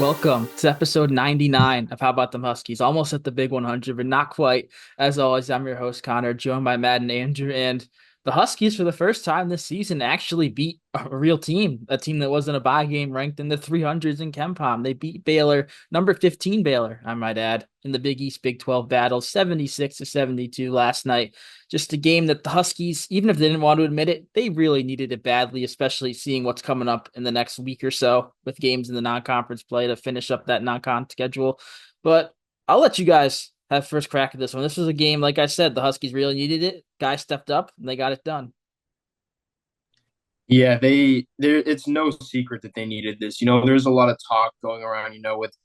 Welcome to episode 99 of How About Them Huskies. Almost at the big 100, but not quite. As always, I'm your host, Connor, joined by Matt and Andrew. And the Huskies, for the first time this season, actually beat a real team, a team that wasn't a bye game, ranked in the 300s in KenPom. They beat Baylor, number 15 Baylor, I might add, in the Big East Big 12 battle, 76-72 last night. Just a game that the Huskies, even if they didn't want to admit it, they really needed it badly, especially seeing what's coming up in the next week or so with games in the non-conference play to finish up that non-con schedule. But I'll let you guys have first crack at this one. This was a game, like I said, the Huskies really needed it. Guys stepped up and they got it done. Yeah, there it's no secret that they needed this. There's a lot of talk going around, with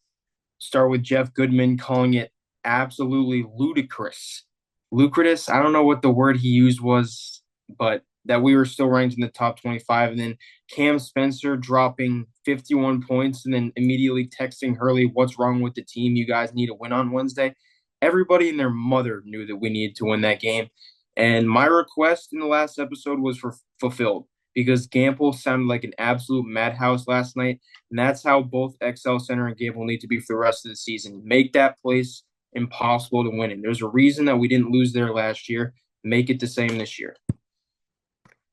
start with Jeff Goodman calling it absolutely ludicrous. Lucratus, I don't know what the word he used was, but that we were still ranked in the top 25. And then Cam Spencer dropping 51 points and then immediately texting Hurley, "What's wrong with the team? You guys need to win on Wednesday." Everybody and their mother knew that we needed to win that game. And my request in the last episode was fulfilled because Gamble sounded like an absolute madhouse last night. And that's how both XL Center and Gamble need to be for the rest of the season. Make that place impossible to win in. There's a reason that we didn't lose there last year. Make it the same this year.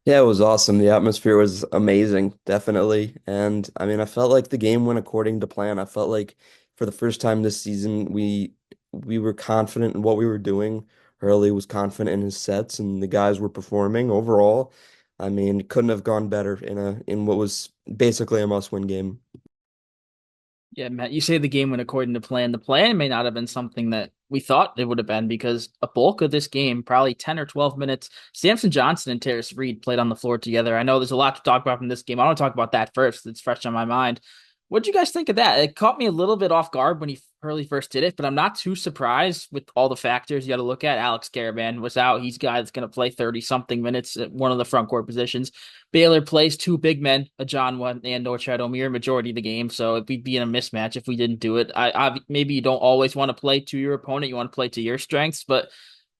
Yeah, it was awesome. The atmosphere was amazing, definitely. And I mean, I felt like the game went according to plan. I felt like for the first time this season, we were confident in what we were doing. Hurley was confident in his sets, and the guys were performing overall. I mean, it couldn't have gone better in what was basically a must-win game. Yeah, Matt, you say the game went according to plan. The plan may not have been something that we thought it would have been because a bulk of this game, probably 10 or 12 minutes, Samson Johnson and Terrace Reed played on the floor together. I know there's a lot to talk about from this game. I want to talk about that first. It's fresh on my mind. What did you guys think of that? It caught me a little bit off guard when he Hurley first did it, but I'm not too surprised with all the factors you got to look at. Alex Caravan was out. He's a guy that's going to play 30 something minutes at one of the front court positions. Baylor plays two big men, a John one and Norchad Omier, majority of the game. So we'd be in a mismatch if we didn't do it. I maybe you don't always want to play to your opponent. You want to play to your strengths, but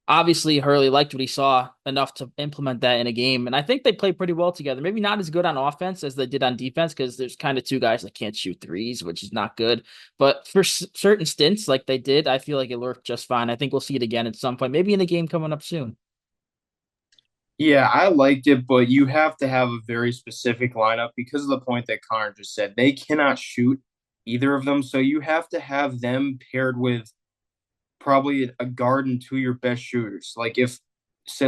obviously Hurley liked what he saw enough to implement that in a game. And I think they played pretty well together. Maybe not as good on offense as they did on defense because there's kind of two guys that can't shoot threes, which is not good. But for certain stints like they did, I feel like it worked just fine. I think we'll see it again at some point, maybe in a game coming up soon. Yeah, I liked it, but you have to have a very specific lineup because of the point that Connor just said. They cannot shoot either of them, so you have to have them paired with probably a guard and two of your best shooters. Like if say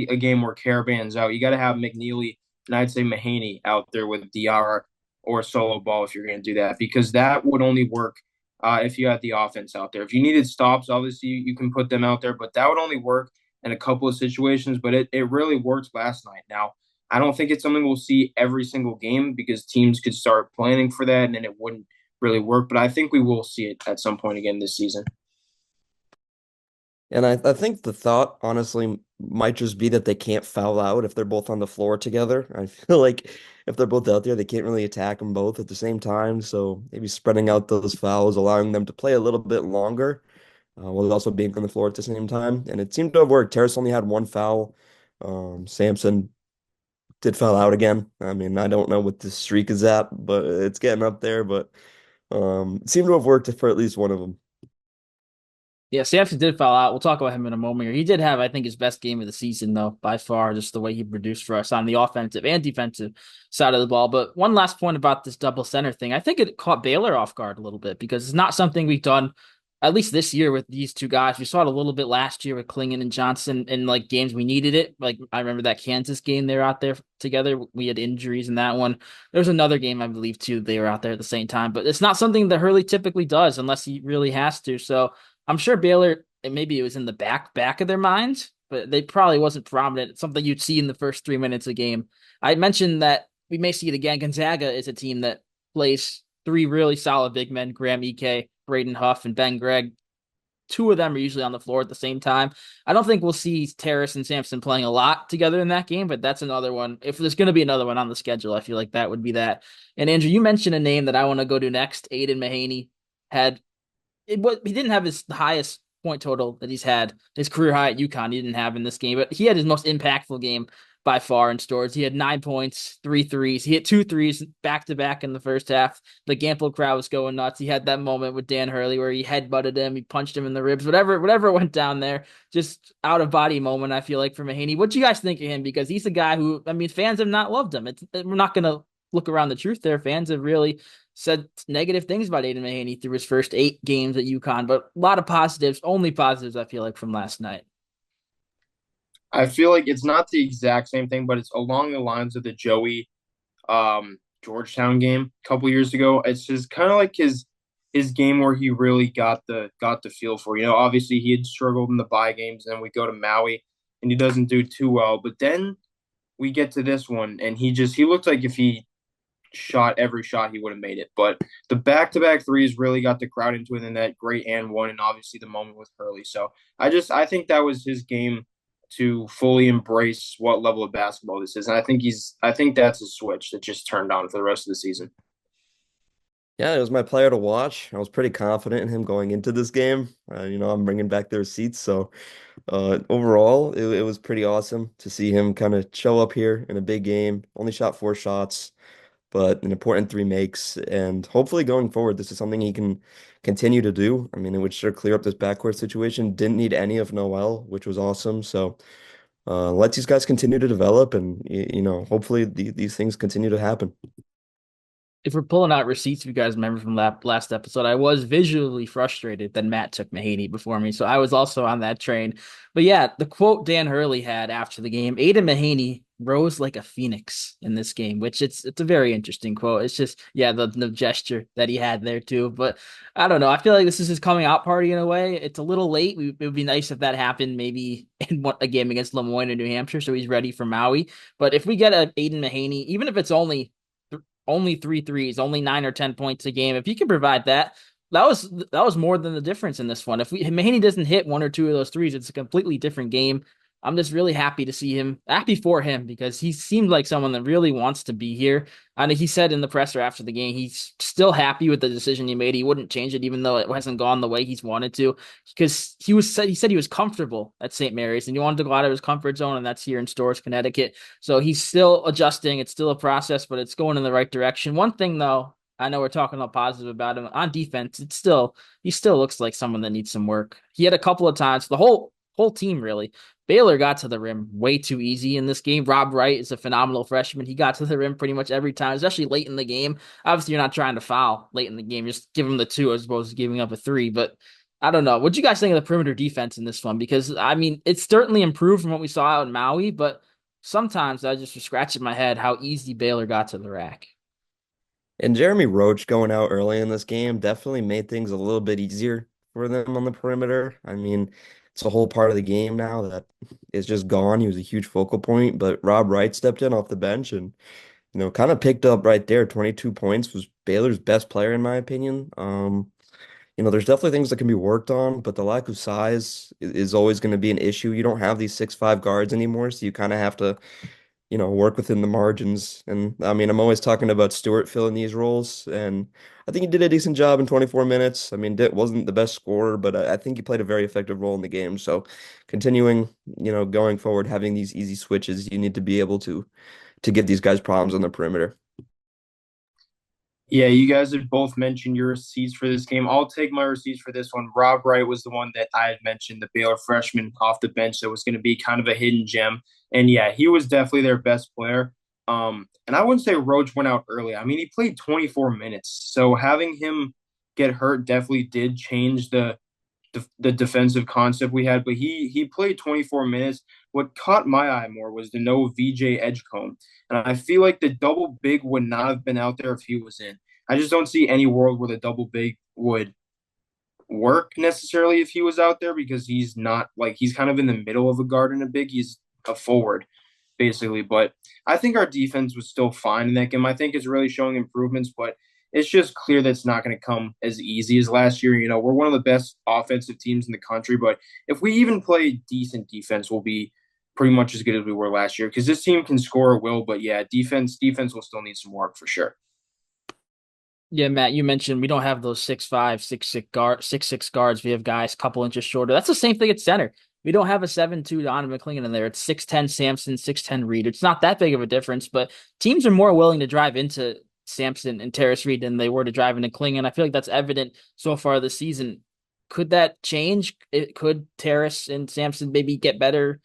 a game where Caravan's out, you got to have McNeely and I'd say Mahaney out there with Diarra or solo ball if you're going to do that because that would only work if you had the offense out there. If you needed stops, obviously you can put them out there, but that would only work in a couple of situations. But it really worked last night. Now I don't think it's something we'll see every single game because teams could start planning for that and then it wouldn't really work. But I think we will see it at some point again this season. And I think the thought, honestly, might just be that they can't foul out if they're both on the floor together. I feel like if they're both out there, they can't really attack them both at the same time. So maybe spreading out those fouls, allowing them to play a little bit longer, while also being on the floor at the same time. And it seemed to have worked. Terrace only had one foul. Samson did foul out again. I mean, I don't know what the streak is at, but it's getting up there. But it seemed to have worked for at least one of them. Yeah, Samson did foul out. We'll talk about him in a moment here. He did have, I think, his best game of the season, though, by far, just the way he produced for us on the offensive and defensive side of the ball. But one last point about this double center thing. I think it caught Baylor off guard a little bit because it's not something we've done, at least this year with these two guys. We saw it a little bit last year with Klingon and Johnson in like games we needed it. Like I remember that Kansas game they were out there together. We had injuries in that one. There was another game, I believe, too. They were out there at the same time. But it's not something that Hurley typically does unless he really has to. So I'm sure Baylor, and maybe it was in the back of their minds, but they probably wasn't prominent. It's something you'd see in the first 3 minutes of game. I mentioned that we may see it again. Gonzaga is a team that plays three really solid big men: Graham Ike, Braden Huff, and Ben Gregg. Two of them are usually on the floor at the same time. I don't think we'll see Terrace and Sampson playing a lot together in that game, but that's another one. If there's going to be another one on the schedule, I feel like that would be that. And Andrew, you mentioned a name that I want to go to next. Aiden Mahaney had he didn't have his highest point total that he's had his career high at UConn. He didn't have in this game, but he had his most impactful game by far in Storrs. He had 9 points, three threes. He hit two threes back to back in the first half. The Gamble crowd was going nuts. He had that moment with Dan Hurley where he headbutted him, he punched him in the ribs, whatever went down there. Just out of body moment, I feel like, for Mahaney. What do you guys think of him? Because he's a guy who, I mean, fans have not loved him. We're not gonna look around the truth there. Fans have really said negative things about Aiden Mahaney through his first 8 games at UConn, but a lot of positives, only positives, I feel like, from last night. I feel like it's not the exact same thing, but it's along the lines of the Joey Georgetown game a couple years ago. It's just kind of like his game where he really got the feel for. Obviously he had struggled in the bye games, and then we go to Maui and he doesn't do too well. But then we get to this one, and he looked like if he shot every shot he would have made it. But the back-to-back threes really got the crowd into it, and that great and one, and obviously the moment with Hurley. So I think that was his game to fully embrace what level of basketball this is. And I think that's a switch that just turned on for the rest of the season. Yeah, it was my player to watch. I was pretty confident in him going into this game. I'm bringing back their seats, so overall, it was pretty awesome to see him kind of show up here in a big game. Only shot 4 shots, but an important three makes. And hopefully going forward, this is something he can continue to do. I mean, it would sure clear up this backcourt situation. Didn't need any of Noel, which was awesome. So let these guys continue to develop, and hopefully these things continue to happen. If we're pulling out receipts, if you guys remember from last episode, I was visually frustrated that Matt took Mahaney before me. So I was also on that train. But yeah, the quote Dan Hurley had after the game, Aiden Mahaney rose like a phoenix in this game, which it's a very interesting quote. It's just, yeah, the gesture that he had there too. But I don't know. I feel like this is his coming out party in a way. It's a little late. It would be nice if that happened maybe in a game against Lemoyne in New Hampshire, so he's ready for Maui. But if we get a Aiden Mahaney, even if it's only three threes, only 9 or 10 points a game. If he could provide that, that was more than the difference in this one. If Mahaney doesn't hit one or two of those threes, it's a completely different game. I'm just really happy to see him, happy for him, because he seemed like someone that really wants to be here. And he said in the presser after the game, he's still happy with the decision he made. He wouldn't change it, even though it hasn't gone the way he's wanted to, because he said he was comfortable at St. Mary's and he wanted to go out of his comfort zone, and that's here in Storrs, Connecticut. So he's still adjusting. It's still a process, but it's going in the right direction. One thing though, I know we're talking all positive about him on defense. He still looks like someone that needs some work. He had a couple of times, the whole team really. Baylor got to the rim way too easy in this game. Rob Wright is a phenomenal freshman. He got to the rim pretty much every time, especially late in the game. Obviously, you're not trying to foul late in the game. Just give him the two as opposed to giving up a three. But I don't know. What do you guys think of the perimeter defense in this one? Because, I mean, it's certainly improved from what we saw out in Maui, but sometimes I just was scratching my head how easy Baylor got to the rack. And Jeremy Roach going out early in this game definitely made things a little bit easier for them on the perimeter. I mean, it's a whole part of the game now that is just gone. He was a huge focal point, but Rob Wright stepped in off the bench and, kind of picked up right there. 22 points, was Baylor's best player in my opinion. There's definitely things that can be worked on, but the lack of size is always going to be an issue. You don't have these 6'5" guards anymore, so you kind of have to work within the margins. And I mean, I'm always talking about Stewart filling these roles, and I think he did a decent job in 24 minutes. I mean, wasn't the best scorer, but I think he played a very effective role in the game. So continuing, going forward, having these easy switches, you need to be able to give these guys problems on the perimeter. Yeah, you guys have both mentioned your receipts for this game. I'll take my receipts for this one. Rob Wright was the one that I had mentioned, the Baylor freshman off the bench that was going to be kind of a hidden gem. And yeah, he was definitely their best player. And I wouldn't say Roach went out early. I mean, he played 24 minutes. So having him get hurt definitely did change the defensive concept we had. But he played 24 minutes. What caught my eye more was the no VJ Edgecombe. And I feel like the double big would not have been out there if he was in. I just don't see any world where the double big would work necessarily if he was out there, because he's not, like, he's kind of in the middle of a guard and a big. He's a forward basically. But I think our defense was still fine in that game. I think it's really showing improvements, but it's just clear that it's not going to come as easy as last year. We're one of the best offensive teams in the country, but if we even play decent defense, we'll be pretty much as good as we were last year, because this team can score at will. But yeah, defense will still need some work for sure. Yeah, Matt, you mentioned we don't have those 6'5", 6'6" guards. We have guys a couple inches shorter. That's the same thing at center. We don't have a 7-2 Donovan McClingan in there. It's 6'10 Sampson, 6'10 Reed. It's not that big of a difference, but teams are more willing to drive into Sampson and Terrace Reed than they were to drive into Klingon. I feel like that's evident so far this season. Could that change? Could Terrace and Sampson maybe get better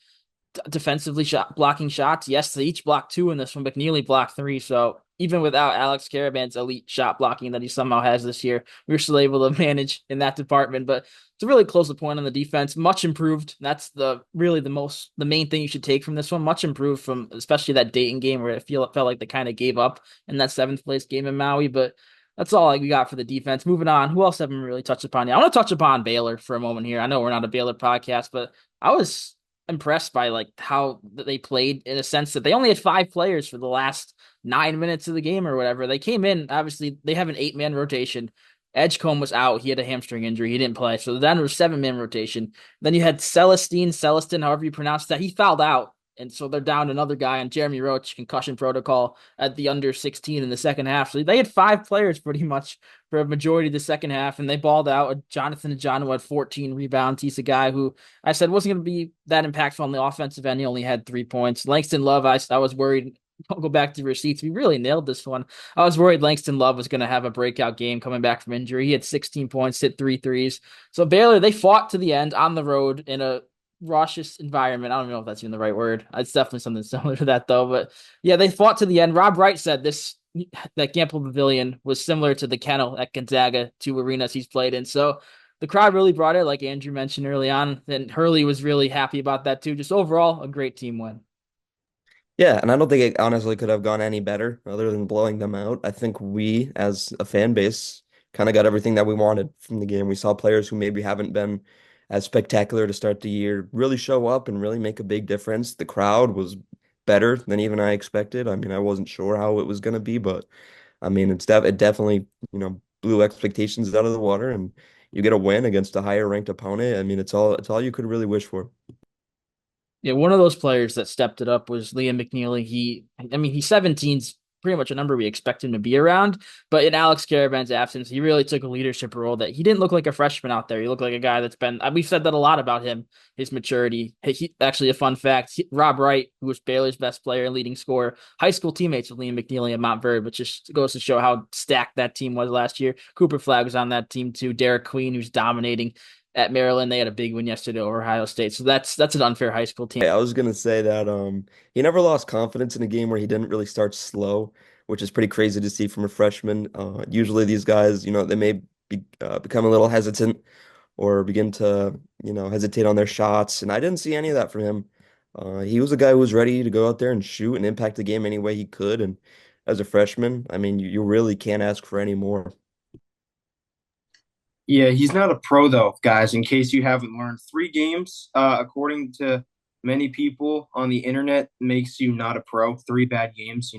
defensively blocking shots? Yes, they each blocked two in this one. McNeely blocked three. So even without Alex Caravan's elite shot blocking that he somehow has this year, we are still able to manage in that department. But it's a really close point on the defense. Much improved. That's the main thing you should take from this one. Much improved from especially that Dayton game where it felt like they kind of gave up in that seventh place game in Maui. But that's all we got for the defense. Moving on. Who else haven't really touched upon yet? I want to touch upon Baylor for a moment here. I know we're not a Baylor podcast, but I was impressed by like how they played in a sense that they only had 5 players for the last 9 minutes of the game or whatever. They came in, obviously they have an 8-man rotation. Edgecombe was out. He had a hamstring injury. He didn't play. So then it was 7-man rotation. Then you had Celestin, however you pronounce that. He fouled out. And so they're down another guy on Jeremy Roach concussion protocol at the under 16 in the second half. So they had 5 players pretty much for a majority of the second half, and they balled out. Jonathan Ajano had 14 rebounds. He's a guy who I said wasn't going to be that impactful on the offensive end. He only had 3 points. Langston Love, I was worried. I'll go back to receipts. We really nailed this one. I was worried Langston Love was going to have a breakout game coming back from injury. He had 16 points, hit 3 threes. So Baylor, they fought to the end on the road in a raucous environment. I don't know if that's even the right word. It's definitely something similar to that, though. But yeah, they fought to the end. Rob Wright said that Gamble Pavilion was similar to the Kennel at Gonzaga, 2 arenas he's played in. So the crowd really brought it, like Andrew mentioned early on. And Hurley was really happy about that, too. Just overall, a great team win. Yeah, and I don't think it honestly could have gone any better other than blowing them out. I think we, as a fan base, kind of got everything that we wanted from the game. We saw players who maybe haven't been as spectacular to start the year really show up and really make a big difference. The crowd was better than even I expected. I mean, I wasn't sure how it was going to be, but I mean, it definitely, blew expectations out of the water, and you get a win against a higher ranked opponent. I mean, it's all you could really wish for. Yeah, one of those players that stepped it up was Liam McNeely. He's 17's pretty much a number we expect him to be around, but in Alex Caravan's absence, he really took a leadership role that he didn't look like a freshman out there. He looked like a guy that's been, we've said that a lot about him, his maturity. Actually, a fun fact, Rob Wright, who was Baylor's best player and leading scorer, high school teammates with Liam McNeely at Mount Vernon, but just goes to show how stacked that team was last year. Cooper Flagg was on that team too. Derek Queen, who's dominating at Maryland. They had a big win yesterday over Ohio State. So that's an unfair high school team. I was gonna say that he never lost confidence in a game where he didn't really start slow, which is pretty crazy to see from a freshman. Usually these guys, they may become a little hesitant or begin to, hesitate on their shots, and I didn't see any of that from him. He was a guy who was ready to go out there and shoot and impact the game any way he could. And as a freshman, I mean, you really can't ask for any more. Yeah, he's not a pro though, guys. In case you haven't learned, 3 games, according to many people on the internet, makes you not a pro. 3 bad games,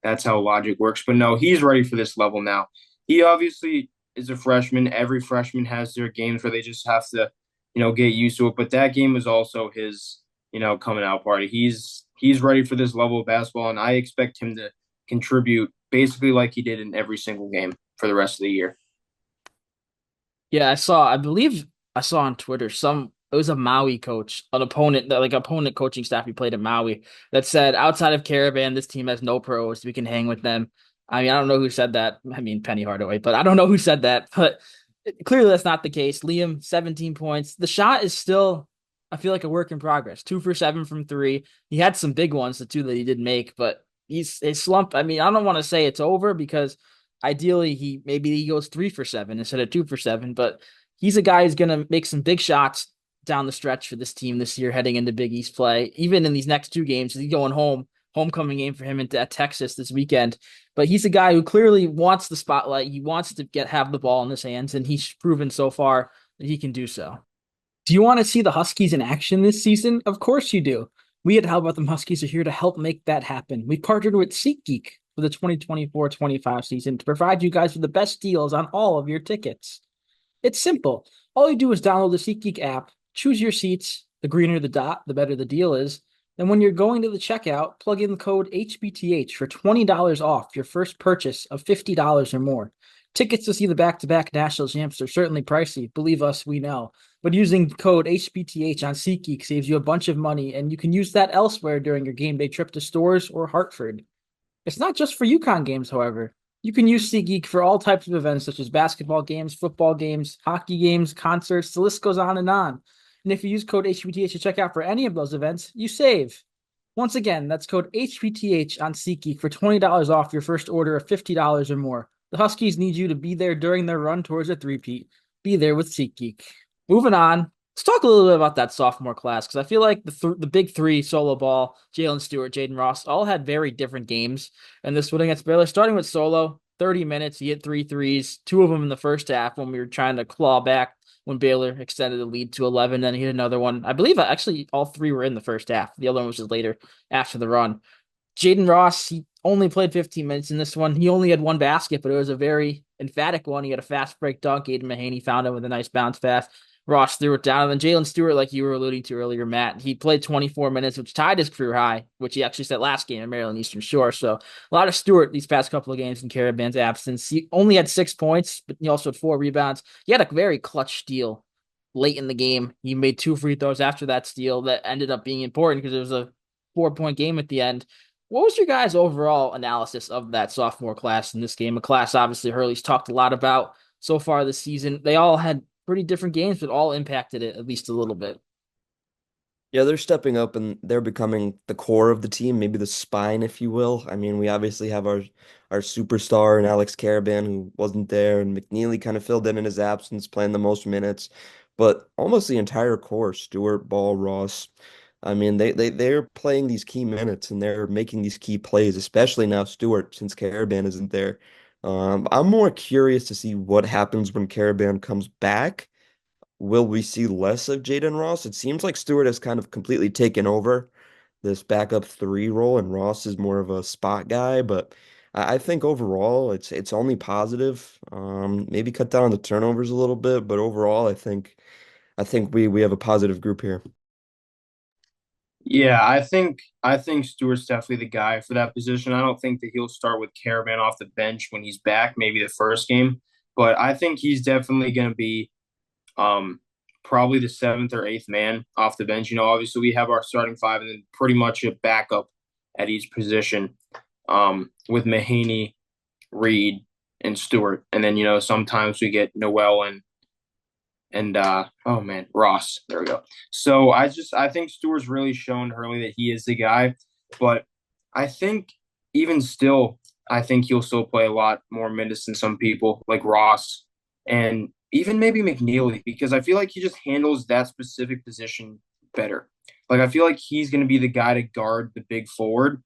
that's how logic works. But no, he's ready for this level now. He obviously is a freshman. Every freshman has their games where they just have to, get used to it. But that game was also his, coming out party. He's ready for this level of basketball, and I expect him to contribute basically like he did in every single game for the rest of the year. Yeah, I believe I saw on Twitter it was a Maui coach, an opponent opponent coaching staff he played at Maui that said outside of Caravan, this team has no pros. We can hang with them. I mean, I don't know who said that. I mean, Penny Hardaway, but I don't know who said that. But clearly that's not the case. Liam, 17 points. The shot is still, I feel like a work in progress. 2 for 7 from 3. He had some big ones, the 2 that he did make, but his slump. I mean, I don't want to say it's over because ideally he goes 3 for 7 instead of 2 for 7, but he's a guy who's gonna make some big shots down the stretch for this team this year, heading into Big East play. Even in these next 2 games, he's going homecoming game for him at Texas this weekend. But he's a guy who clearly wants the spotlight. He wants to have the ball in his hands, and he's proven so far that he can do so. Do you want to see the Huskies in action this season? Of course you do. We at How About Them Huskies are here to help make that happen. We partnered with SeatGeek for the 2024-25 season to provide you guys with the best deals on all of your tickets. It's simple. All you do is download the SeatGeek app, choose your seats. The greener the dot, the better the deal is. Then when you're going to the checkout, plug in the code HBTH for $20 off your first purchase of $50 or more. Tickets to see the back-to-back national champs are certainly pricey. Believe us, we know. But using code HBTH on SeatGeek saves you a bunch of money, and you can use that elsewhere during your game day trip to Storrs or Hartford. It's not just for UConn games, however. You can use SeatGeek for all types of events such as basketball games, football games, hockey games, concerts, the list goes on and on. And if you use code HBTH to check out for any of those events, you save. Once again, that's code HBTH on SeatGeek for $20 off your first order of $50 or more. The Huskies need you to be there during their run towards a three-peat. Be there with SeatGeek. Moving on, let's talk a little bit about that sophomore class because I feel like the big three, Solo Ball, Jalen Stewart, Jaden Ross, all had very different games in this one against Baylor. Starting with Solo, 30 minutes, he hit three threes, two of them in the first half when we were trying to claw back when Baylor extended the lead to 11. Then he hit another one. I believe actually all three were in the first half. The other one was just later after the run. Jaden Ross, he only played 15 minutes in this one. He only had one basket, but it was a very emphatic one. He had a fast break dunk. Aiden Mahaney found him with a nice bounce pass. Ross threw it down. And then Jalen Stewart, like you were alluding to earlier, Matt, he played 24 minutes, which tied his career high, which he actually set last game in Maryland Eastern Shore. So a lot of Stewart these past couple of games in Caravan's absence. He only had 6 points, but he also had 4 rebounds. He had a very clutch steal late in the game. He made 2 free throws after that steal that ended up being important because it was a 4 point game at the end. What was your guys' overall analysis of that sophomore class in this game? A class obviously Hurley's talked a lot about so far this season. They all had pretty different games, but all impacted it at least a little bit. Yeah, they're stepping up and they're becoming the core of the team, maybe the spine, if you will. I mean, we obviously have our superstar and Alex Caravan who wasn't there, and McNeely kind of filled in his absence, playing the most minutes. But almost the entire core, Stewart, Ball, Ross. I mean, they're playing these key minutes and they're making these key plays, especially now Stewart, since Caravan isn't there. I'm more curious to see what happens when Caravan comes back. Will we see less of Jaden Ross? It seems like Stewart has kind of completely taken over this backup three role, and Ross is more of a spot guy. But I think overall, it's only positive. Maybe cut down on the turnovers a little bit, but overall, I think we have a positive group here. Yeah, I think Stewart's definitely the guy for that position. I don't think that he'll start with Caravan off the bench when he's back, maybe the first game, but I think he's definitely going to be um probably the seventh or eighth man off the bench. Obviously we have our starting five and then pretty much a backup at each position with Mahaney, Reed, and Stewart, and then sometimes we get Noel and oh man, Ross. There we go. So I think Stewart's really shown Hurley that he is the guy, but I think even still, I think he'll still play a lot more minutes than some people like Ross and even maybe McNeely because I feel like he just handles that specific position better. Like I feel like he's going to be the guy to guard the big forward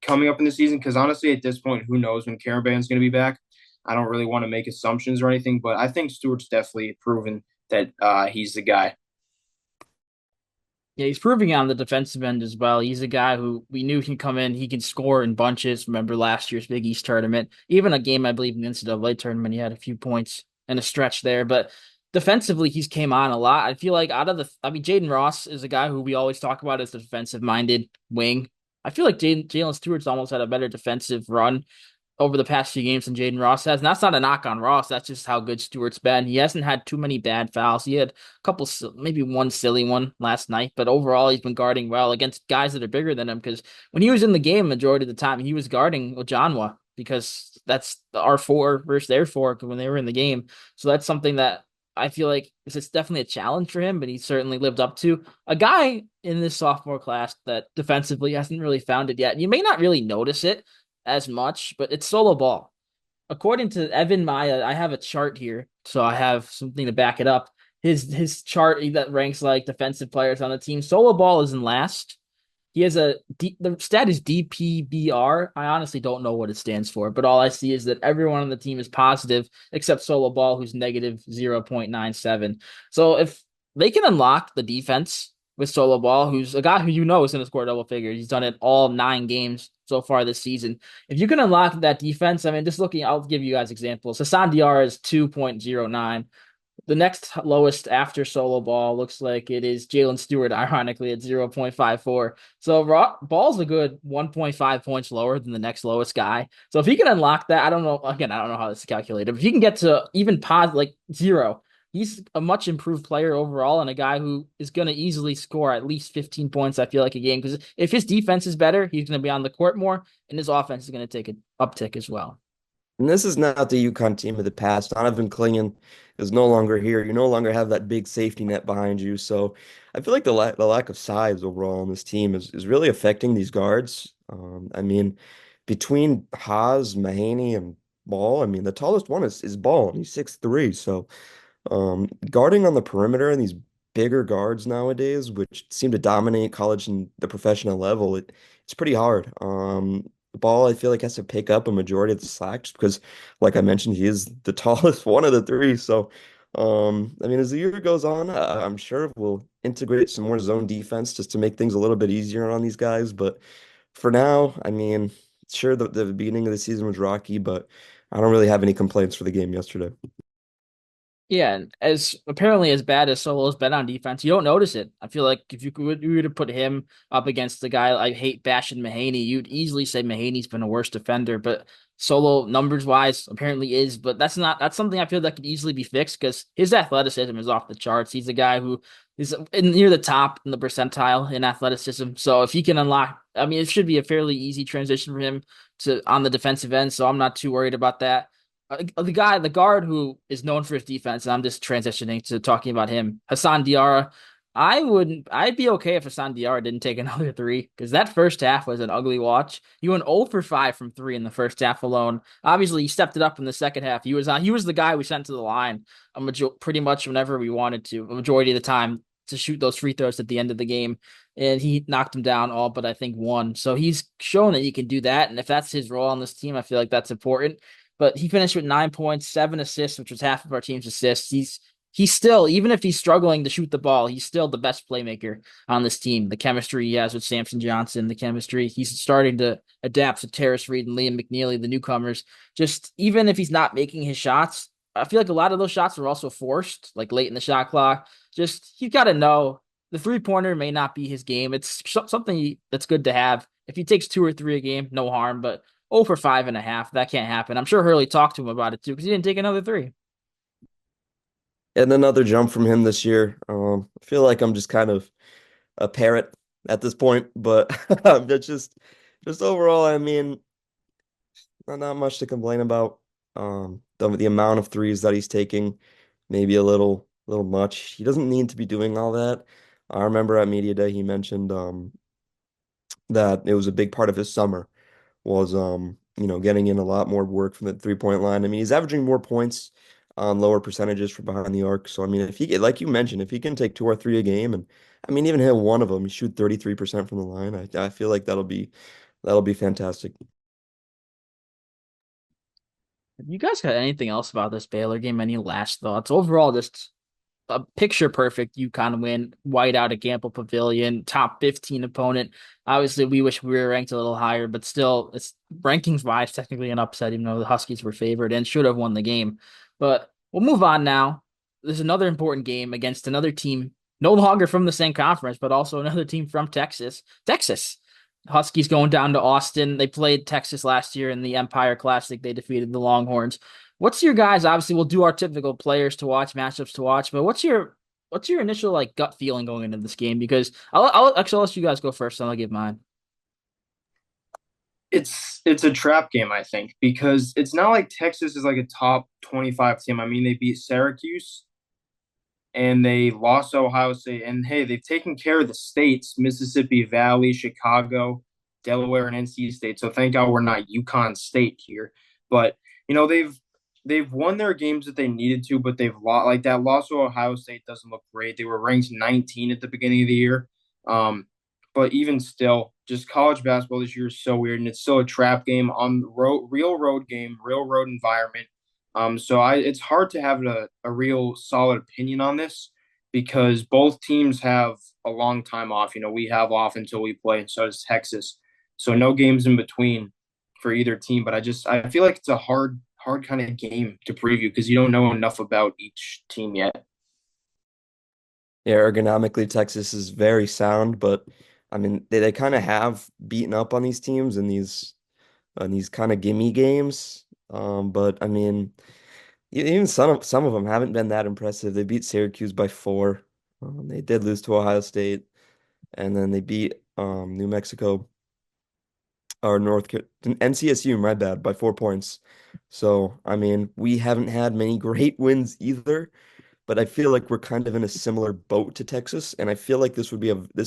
coming up in the season because honestly, at this point, who knows when Caravan's going to be back? I don't really want to make assumptions or anything, but I think Stewart's definitely proven that he's the guy. Yeah, he's proving on the defensive end as well. He's a guy who we knew can come in. He can score in bunches. Remember last year's Big East tournament? Even a game, I believe, in the NCAA tournament, he had a few points and a stretch there. But defensively, he's came on a lot. I feel like Jaden Ross is a guy who we always talk about as the defensive-minded wing. I feel like Jalen Stewart's almost had a better defensive run over the past few games than Jaden Ross has. And that's not a knock on Ross. That's just how good Stewart's been. He hasn't had too many bad fouls. He had a couple, maybe one silly one last night, but overall he's been guarding well against guys that are bigger than him. Because when he was in the game, majority of the time he was guarding Ojanwa because that's the R4 versus their four when they were in the game. So that's something that I feel like it's definitely a challenge for him, but he certainly lived up to. A guy in this sophomore class that defensively hasn't really found it yet. And you may not really notice it as much, but it's Solo Ball. According to Evan Maya, I have a chart here, so I have something to back it up. His chart that ranks like defensive players on the team. Solo Ball is in last. He has the stat is DPBR. I honestly don't know what it stands for, but all I see is that everyone on the team is positive except Solo Ball, who's negative 0.97. So if they can unlock the defense with Solo Ball, who's a guy who is going to score double figures. He's done it all 9 games so far this season. If you can unlock that defense, I mean, just looking, I'll give you guys examples. Hassan Diarra is 2.09. The next lowest after Solo Ball looks like it is Jalen Stewart, ironically, at 0.54. So Ball's a good 1.5 points lower than the next lowest guy. So if he can unlock that, I don't know. Again, I don't know how this is calculated. But if he can get to even like zero, he's a much improved player overall and a guy who is going to easily score at least 15 points, I feel like, a game. Because if his defense is better, he's going to be on the court more, and his offense is going to take an uptick as well. And this is not the UConn team of the past. Donovan Clingan is no longer here. You no longer have that big safety net behind you. So I feel like the lack of size overall on this team is really affecting these guards. I mean, between Haas, Mahaney, and Ball, I mean, the tallest one is Ball, and he's 6'3". So guarding on the perimeter and these bigger guards nowadays, which seem to dominate college and the professional level, it's pretty hard. The Ball, I feel like, has to pick up a majority of the slack just because, like I mentioned, he is the tallest one of the three. So, I mean, as the year goes on, I'm sure we'll integrate some more zone defense just to make things a little bit easier on these guys. But for now, I mean, sure, the beginning of the season was rocky, but I don't really have any complaints for the game yesterday. Yeah, and as apparently as bad as Solo's been on defense, you don't notice it. I feel like if you were to put him up against the guy I hate bashing Mahaney, you'd easily say Mahaney's been a worse defender. But Solo, numbers wise, apparently is. But that's something I feel that could easily be fixed because his athleticism is off the charts. He's a guy who is near the top in the percentile in athleticism. So if he can unlock, I mean, it should be a fairly easy transition for him to on the defensive end. So I'm not too worried about that. The guard who is known for his defense, and I'm just transitioning to talking about him, Hassan Diarra. I'd be okay if Hassan Diarra didn't take another three because that first half was an ugly watch. He went 0 for 5 from three in the first half alone. Obviously, he stepped it up in the second half. He was the guy we sent to the line pretty much whenever we wanted to, a majority of the time to shoot those free throws at the end of the game. And he knocked him down all but I think one. So he's shown that he can do that. And if that's his role on this team, I feel like that's important. But he finished with 9 points, 7 assists, which was half of our team's assists. He's still, even if he's struggling to shoot the ball, he's still the best playmaker on this team. The chemistry he has with Samson Johnson, the chemistry he's starting to adapt to Terrace Reed and Liam McNeely, the newcomers. Just even if he's not making his shots, I feel like a lot of those shots were also forced, like late in the shot clock. Just you got to know the 3-pointer may not be his game. It's something that's good to have. If he takes 2 or 3 a game, no harm. But 0 for 5.5. That can't happen. I'm sure Hurley talked to him about it too because he didn't take another three. And another jump from him this year. I feel like I'm just kind of a parrot at this point, but that's just overall, I mean, not much to complain about. The amount of threes that he's taking, maybe a little much. He doesn't need to be doing all that. I remember at media day he mentioned that it was a big part of his summer was getting in a lot more work from the 3-point line. I mean, he's averaging more points on lower percentages from behind the arc. So I mean, if he like you mentioned, if he can take 2 or 3 a game, and I mean even hit one of them, he shoot 33% from the line. I feel like that'll be fantastic. Have you guys got anything else about this Baylor game? Any last thoughts? Overall, just a picture perfect UConn win, white out at Gamble Pavilion, top 15 opponent. Obviously, we wish we were ranked a little higher, but still, it's rankings wise technically an upset, even though the Huskies were favored and should have won the game. But we'll move on now. There's another important game against another team, no longer from the same conference, but also another team from Texas. Texas. Huskies going down to Austin. They played Texas last year in the Empire Classic. They defeated the Longhorns. What's your guys? Obviously, we'll do our typical players to watch, matchups to watch, but what's your initial like gut feeling going into this game? Because I'll let you guys go first, and I'll give mine. It's a trap game, I think, because it's not like Texas is like a top 25 team. I mean, they beat Syracuse and they lost to Ohio State. And hey, they've taken care of the states, Mississippi Valley, Chicago, Delaware, and NC State. So thank God we're not UConn State here. But they've won their games that they needed to, but they've lost like that loss to Ohio State doesn't look great. They were ranked 19 at the beginning of the year. But even still, just college basketball this year is so weird, and it's still a trap game on the road, real road game, real road environment. It's hard to have a real solid opinion on this because both teams have a long time off. You know, we have off until we play, and so does Texas. So no games in between for either team. But I feel like it's a hard kind of game to preview because you don't know enough about each team yet. Yeah, ergonomically, Texas is very sound, but I mean, they kind of have beaten up on these teams in these kind of gimme games. But I mean, Even some of them haven't been that impressive. They beat Syracuse by 4. They did lose to Ohio State, and then they beat New Mexico or NCSU, my bad, by 4 points. So, I mean, we haven't had many great wins either, but I feel like we're kind of in a similar boat to Texas, and I feel like this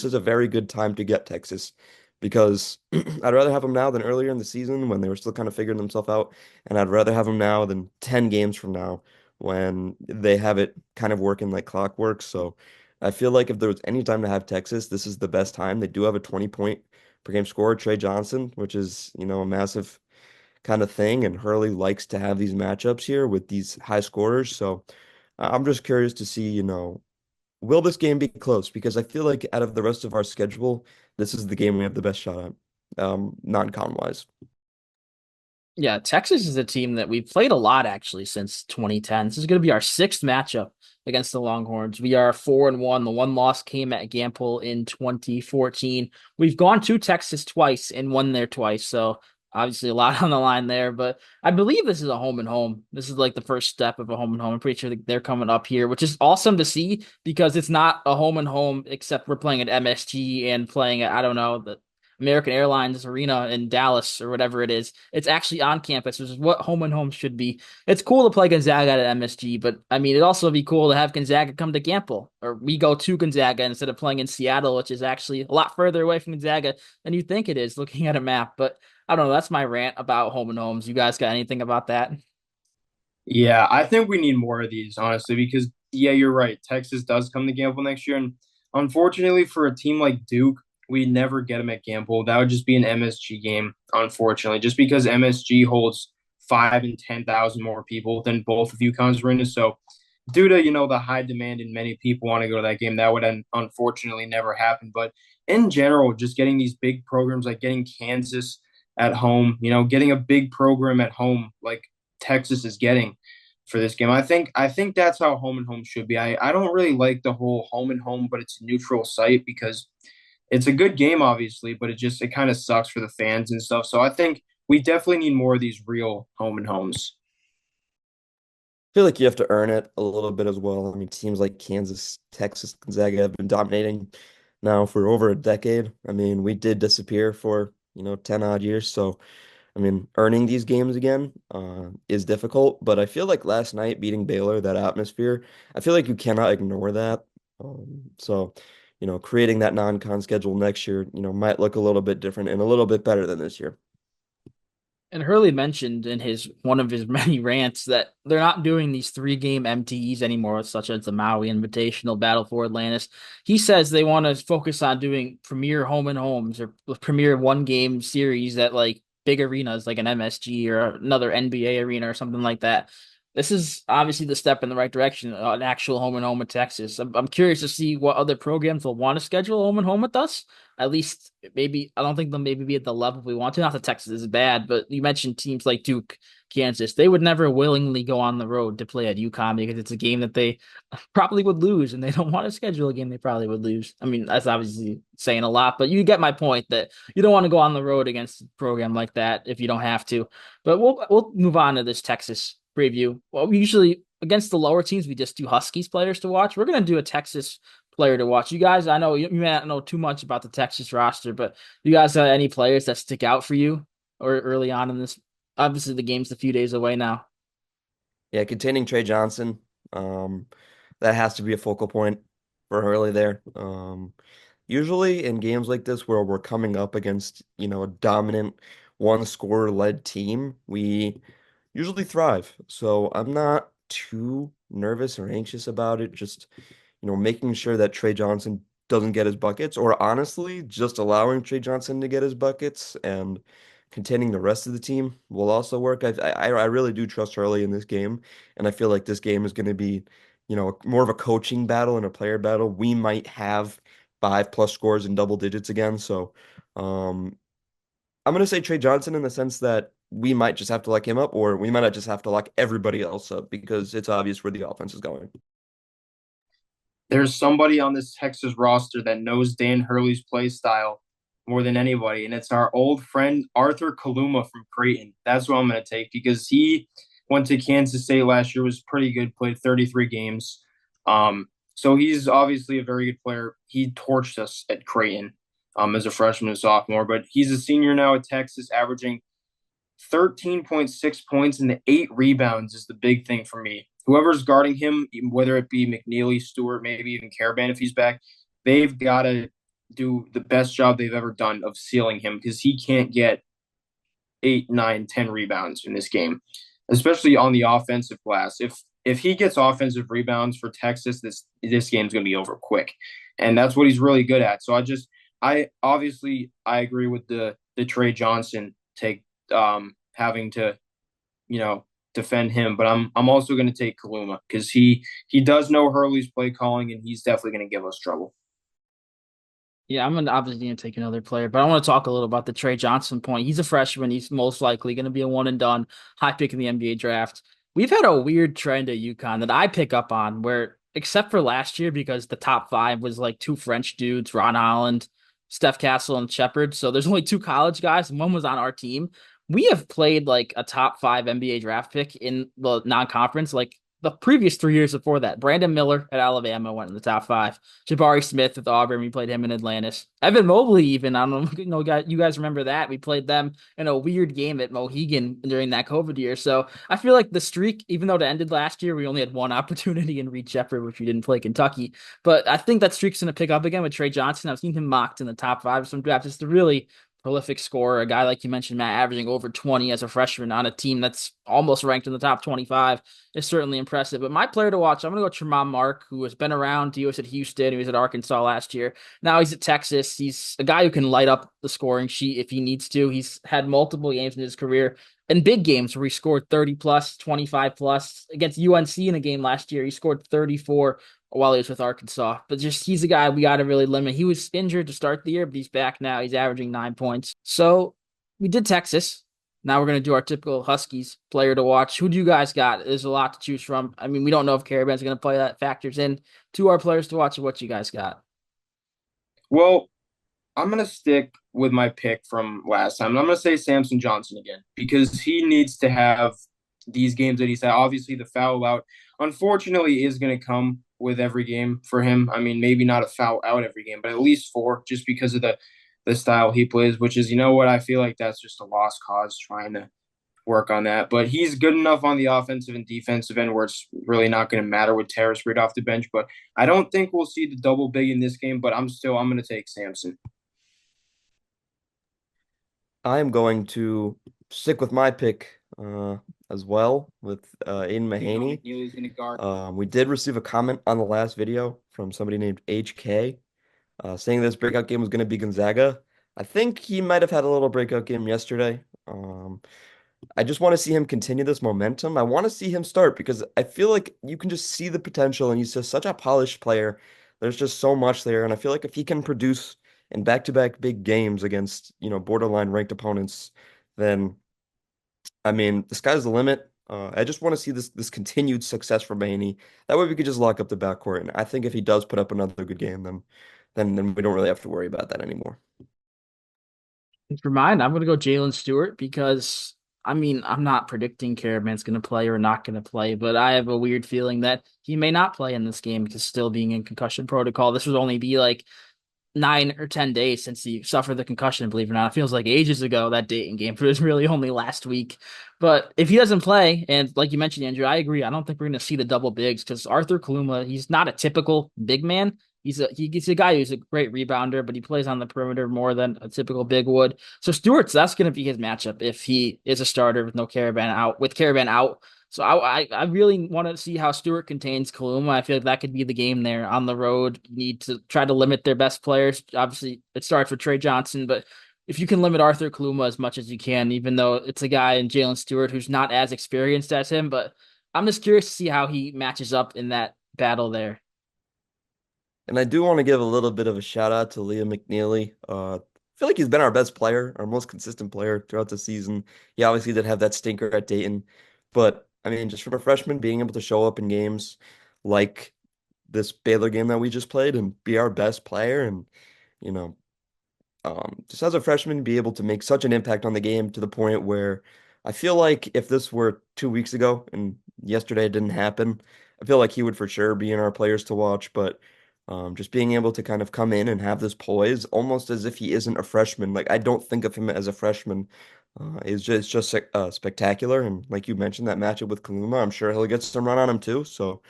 is a very good time to get Texas because I'd rather have them now than earlier in the season when they were still kind of figuring themselves out, and I'd rather have them now than 10 games from now when they have it kind of working like clockwork. So I feel like if there was any time to have Texas, this is the best time. They do have a 20-point per game scorer, Trey Johnson, which is, a massive kind of thing, and Hurley likes to have these matchups here with these high scorers. So I'm just curious to see, will this game be close? Because I feel like out of the rest of our schedule, this is the game we have the best shot at, non-con wise. Yeah, Texas is a team that we've played a lot actually since 2010. This is going to be our sixth matchup against the Longhorns. We are 4-1. The one loss came at Gampel in 2014. We've gone to Texas twice and won there twice. So obviously a lot on the line there, but I believe this is a home and home. This is like the first step of a home and home. I'm pretty sure that they're coming up here, which is awesome to see because it's not a home and home except we're playing at MSG and playing at, I don't know, the American Airlines Arena in Dallas or whatever it is. It's actually on campus, which is what home and home should be. It's cool to play Gonzaga at MSG, but I mean, it'd also be cool to have Gonzaga come to Gampel, or we go to Gonzaga instead of playing in Seattle, which is actually a lot further away from Gonzaga than you think it is looking at a map. But I don't know. That's my rant about home and homes. You guys got anything about that? Yeah, I think we need more of these, honestly, because yeah, you're right. Texas does come to Gamble next year, and unfortunately for a team like Duke, we never get them at Gamble. That would just be an MSG game, unfortunately, just because MSG holds 5 and 10,000 more people than both of UConn's arenas. So, due to the high demand and many people want to go to that game, that would unfortunately never happen. But in general, just getting these big programs like getting Kansas at home, getting a big program at home like Texas is getting for this game. I think that's how home and home should be. I don't really like the whole home and home, but it's a neutral site because it's a good game, obviously, but it kind of sucks for the fans and stuff. So I think we definitely need more of these real home and homes. I feel like you have to earn it a little bit as well. I mean, teams like Kansas, Texas, Gonzaga have been dominating now for over a decade. I mean, we did disappear for, 10 odd years. So, I mean, earning these games again is difficult, but I feel like last night beating Baylor, that atmosphere, I feel like you cannot ignore that. So, creating that non-con schedule next year, might look a little bit different and a little bit better than this year. And Hurley mentioned in his one of his many rants that they're not doing these 3-game MTEs anymore, such as the Maui Invitational, Battle for Atlantis. He says they want to focus on doing premier home and homes or premier 1-game series at like big arenas like an MSG or another NBA arena or something like that. This is obviously the step in the right direction, an actual home and home in Texas. I'm curious to see what other programs will want to schedule home and home with us. At least maybe I don't think they'll maybe be at the level we want to. Not that Texas is bad, but you mentioned teams like Duke, Kansas. They would never willingly go on the road to play at UConn because it's a game that they probably would lose, and they don't want to schedule a game they probably would lose. I mean, that's obviously saying a lot, but you get my point that you don't want to go on the road against a program like that if you don't have to. But we'll move on to this Texas preview. Well, we usually against the lower teams, we just do Huskies players to watch. We're gonna do a Texas player to watch. You guys, I know you may not know too much about the Texas roster, but you guys have any players that stick out for you or early on in this? Obviously, the game's a few days away now. Yeah, containing Trey Johnson, um, that has to be a focal point for Hurley there. Usually in games like this where we're coming up against, a dominant one scorer led team, we usually thrive. So I'm not too nervous or anxious about it. Just, making sure that Trey Johnson doesn't get his buckets, or honestly, just allowing Trey Johnson to get his buckets and containing the rest of the team will also work. I really do trust Hurley in this game, and I feel like this game is going to be, more of a coaching battle and a player battle. We might have 5+ scores in double digits again. So, I'm going to say Trey Johnson in the sense that we might just have to lock him up, or we might just have to lock everybody else up because it's obvious where the offense is going. There's somebody on this Texas roster that knows Dan Hurley's play style more than anybody, and it's our old friend Arthur Kaluma from Creighton. That's what I'm going to take because went to Kansas State last year, was pretty good, played 33 games. So he's obviously a very good player. He torched us at Creighton as a freshman and sophomore, but he's a senior now at Texas, averaging 13.6 points and the 8 rebounds is the big thing for me. Whoever's guarding him, whether it be McNeely, Stewart, maybe even Caravan if he's back, they've got to do the best job they've ever done of sealing him because he can't get 8, 9, 10 rebounds in this game, especially on the offensive glass. If he gets offensive rebounds for Texas, this game's going to be over quick, and that's what he's really good at. So I obviously I agree with the Trey Johnson take, having to defend him, but I'm also going to take Kaluma because he does know Hurley's play calling, and he's definitely going to give us trouble. Yeah, I'm gonna obviously gonna take another player, but I want to talk a little about the Trey Johnson point. He's a freshman. He's most likely gonna be a one and done, high pick in the NBA draft. We've had a weird trend at UConn that I pick up on where, except for last year, because the top five was like two French dudes, Ron Holland, Steph Castle, and Shepard. So there's only two college guys, and one was on our team. We have played like a top five NBA draft pick in the non-conference like the previous 3 years before that. Brandon Miller at Alabama went in the top five. Jabari Smith with Auburn. We played him in Atlantis. Evan Mobley, even. I don't know, you guys remember that. We played them in a weird game at Mohegan during that COVID year. So I feel like the streak, even though it ended last year, we only had one opportunity in Reed Shepherd, which we didn't play Kentucky. But I think that streak's going to pick up again with Trey Johnson. I've seen him mocked in the top five of some drafts. Just a really prolific scorer, a guy like you mentioned, Matt, averaging over 20 as a freshman on a team that's almost ranked in the top 25 is certainly impressive. But my player to watch, I'm going to go Tremont Mark, who has been around. He was at Houston. He was at Arkansas last year. Now he's at Texas. He's a guy who can light up the scoring sheet if he needs to. He's had multiple games in his career and big games where he scored 30 plus, 25 plus. Against UNC in a game last year, he scored 34 while he was with Arkansas. But just he's a guy we got to really limit. He was injured to start the year, but he's back now. He's averaging 9 points. So we did Texas. Now we're going to do our typical Huskies player to watch. Who do you guys got? There's a lot to choose from. I mean, we don't know if Caravan's going to play. That factors in to our players to watch. What you guys got? Well, I'm going to stick with my pick from last time. I'm going to say Samson Johnson again because he needs to have these games that he's had. Obviously, the foul out, unfortunately, is going to come with every game for him. I mean, maybe not a foul out every game, but at least four just because of the style he plays, which is, you know what, I feel like that's just a lost cause trying to work on that. But he's good enough on the offensive and defensive end where it's really not going to matter with Terrace Reid off the bench. But I don't think we'll see the double big in this game, but I'm going to take Samson. I am going to stick with my pick as well with Aiden Mahaney. We did receive a comment on the last video from somebody named HK saying this breakout game was going to be Gonzaga. I think he might have had a little breakout game yesterday. I just want to see him continue this momentum. I want to see him start because I feel like you can just see the potential and he's just such a polished player. There's just so much there. And I feel like if he can produce in back-to-back big games against, borderline ranked opponents, then I mean, the sky's the limit. I just want to see this continued success from Maney. That way we could just lock up the backcourt. And I think if he does put up another good game, then we don't really have to worry about that anymore. For mine, I'm going to go Jalen Stewart because, I mean, I'm not predicting Caravan's going to play or not going to play, but I have a weird feeling that he may not play in this game because still being in concussion protocol. This would only be like 9 or 10 days since he suffered the concussion, believe it or not. It feels like ages ago, that Dayton game, but it was really only last week. But if he doesn't play, and like you mentioned, Andrew, I agree. I don't think we're going to see the double bigs because Arthur Kaluma, he's not a typical big man. He's a guy who's a great rebounder, but he plays on the perimeter more than a typical big would. So that's going to be his matchup if he is a starter with no Caravan out, with Caravan out. So I really want to see how Stewart contains Kaluma. I feel like that could be the game there on the road. You need to try to limit their best players. Obviously, it starts with Trey Johnson, but if you can limit Arthur Kaluma as much as you can, even though it's a guy in Jalen Stewart who's not as experienced as him, but I'm just curious to see how he matches up in that battle there. And I do want to give a little bit of a shout out to Liam McNeely. I feel like he's been our best player, our most consistent player throughout the season. He obviously did have that stinker at Dayton, but I mean, just from a freshman being able to show up in games like this Baylor game that we just played and be our best player, and you know, just as a freshman, be able to make such an impact on the game to the point where I feel like if this were 2 weeks ago and yesterday it didn't happen, I feel like he would for sure be in our players to watch. But just being able to kind of come in and have this poise, almost as if he isn't a freshman. Like I don't think of him as a freshman. Is just spectacular. And like you mentioned, that matchup with Kaluma, I'm sure he'll get some run on him too. So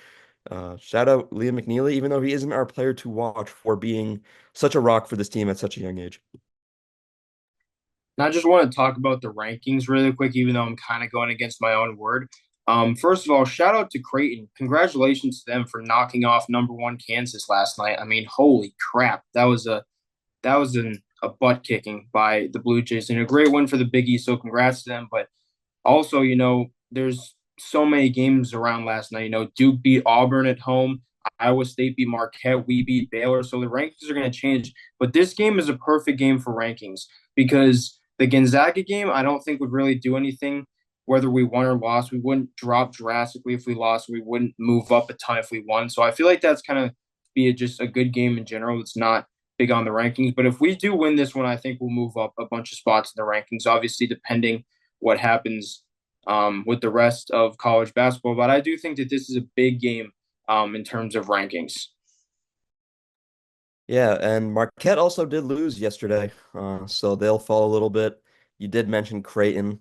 shout out Liam McNeely, even though he isn't our player to watch for being such a rock for this team at such a young age. And I just want to talk about the rankings really quick, even though I'm kind of going against my own word. First of all, shout out to Creighton. Congratulations to them for knocking off number one Kansas last night. I mean, holy crap, that was a butt kicking by the Blue Jays and a great win for the Big East. So congrats to them. But also, there's so many games around last night. Duke beat Auburn at home. Iowa State beat Marquette. We beat Baylor. So the rankings are going to change. But this game is a perfect game for rankings because the Gonzaga game, I don't think would really do anything whether we won or lost. We wouldn't drop drastically if we lost. We wouldn't move up a ton if we won. So I feel like that's kind of just a good game in general. It's not big on the rankings. But if we do win this one, I think we'll move up a bunch of spots in the rankings, obviously, depending what happens with the rest of college basketball. But I do think that this is a big game in terms of rankings. Yeah, and Marquette also did lose yesterday, so they'll fall a little bit. You did mention Creighton,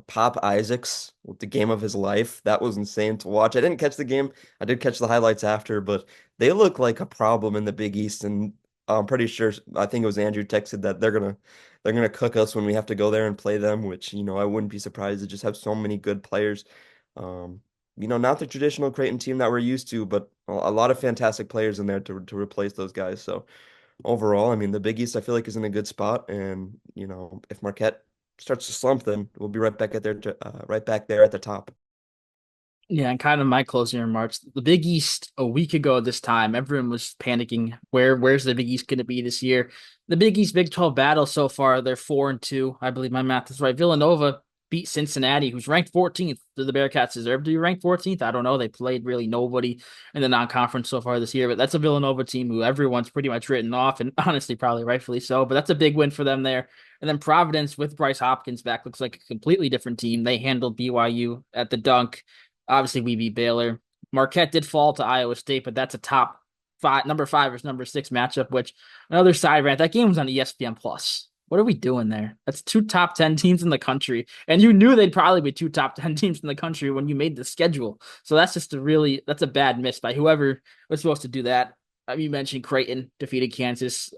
Pop Isaacs with the game of his life. That was insane to watch. I didn't catch the game. I did catch the highlights after, but they look like a problem in the Big East, and I'm pretty sure. I think it was Andrew texted that they're gonna cook us when we have to go there and play them. Which I wouldn't be surprised to just have so many good players. Um, not the traditional Creighton team that we're used to, but a lot of fantastic players in there to replace those guys. So overall, I mean, the Big East I feel like is in a good spot, and if Marquette starts to slump, then we'll be right back there at the top. Yeah, and kind of my closing remarks. The Big East a week ago this time, everyone was panicking. Where's the Big East going to be this year? The Big East Big 12 battle so far, they're 4-2. I believe my math is right. Villanova beat Cincinnati, who's ranked 14th. Do the Bearcats deserve to be ranked 14th? I don't know. They played really nobody in the non-conference so far this year, but that's a Villanova team who everyone's pretty much written off, and honestly, probably rightfully so. But that's a big win for them there. And then Providence with Bryce Hopkins back looks like a completely different team. They handled BYU at the dunk. Obviously, we beat Baylor. Marquette did fall to Iowa State, but that's a top five, number five versus number six matchup. Which another side rant. That game was on ESPN Plus. What are we doing there? That's two top 10 teams in the country, and you knew they'd probably be two top 10 teams in the country when you made the schedule. So that's just that's a bad miss by whoever was supposed to do that. You mentioned Creighton defeated Kansas.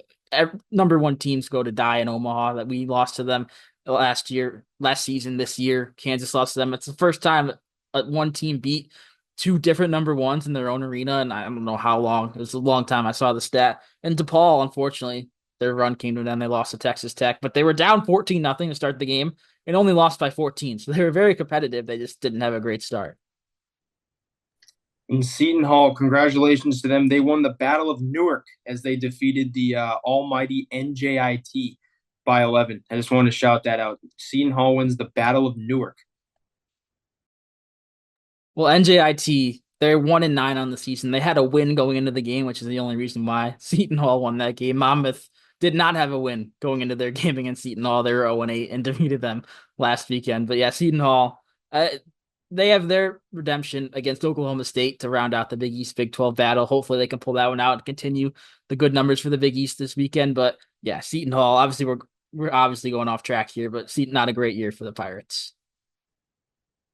Number one teams go to die in Omaha. That we lost to them last season. This year, Kansas lost to them. It's the first time one team beat two different number ones in their own arena, and I don't know how long. It was a long time I saw the stat. And DePaul, unfortunately, their run came to an end. They lost to Texas Tech, but they were down 14-0 to start the game and only lost by 14. So they were very competitive. They just didn't have a great start. In Seton Hall, congratulations to them. They won the Battle of Newark as they defeated the almighty NJIT by 11. I just wanted to shout that out. Seton Hall wins the Battle of Newark. Well, NJIT, they're 1-9 on the season. They had a win going into the game, which is the only reason why Seton Hall won that game. Monmouth did not have a win going into their game against Seton Hall. They were 0-8 and defeated them last weekend. But yeah, Seton Hall, they have their redemption against Oklahoma State to round out the Big East Big 12 battle. Hopefully they can pull that one out and continue the good numbers for the Big East this weekend. But yeah, Seton Hall, obviously we're obviously going off track here, but Seton, not a great year for the Pirates.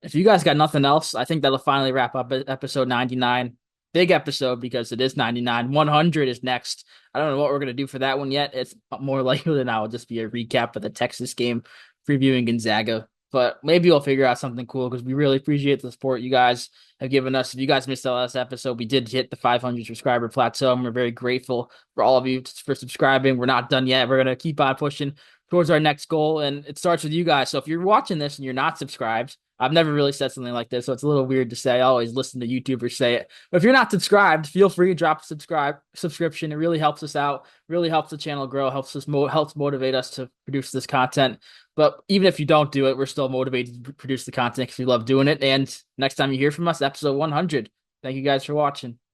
If you guys got nothing else, I think that'll finally wrap up episode 99. Big episode because it is 99. 100 is next. I don't know what we're going to do for that one yet. It's more likely than not will just be a recap of the Texas game, previewing Gonzaga. But maybe we'll figure out something cool because we really appreciate the support you guys have given us. If you guys missed the last episode, we did hit the 500 subscriber plateau, and we're very grateful for all of you for subscribing. We're not done yet. We're going to keep on pushing towards our next goal, and it starts with you guys. So if you're watching this and you're not subscribed, I've never really said something like this, so it's a little weird to say. I always listen to YouTubers say it. But if you're not subscribed, feel free to drop a subscription. It really helps us out, really helps the channel grow, helps motivate us to produce this content. But even if you don't do it, we're still motivated to produce the content because we love doing it. And next time you hear from us, episode 100. Thank you guys for watching.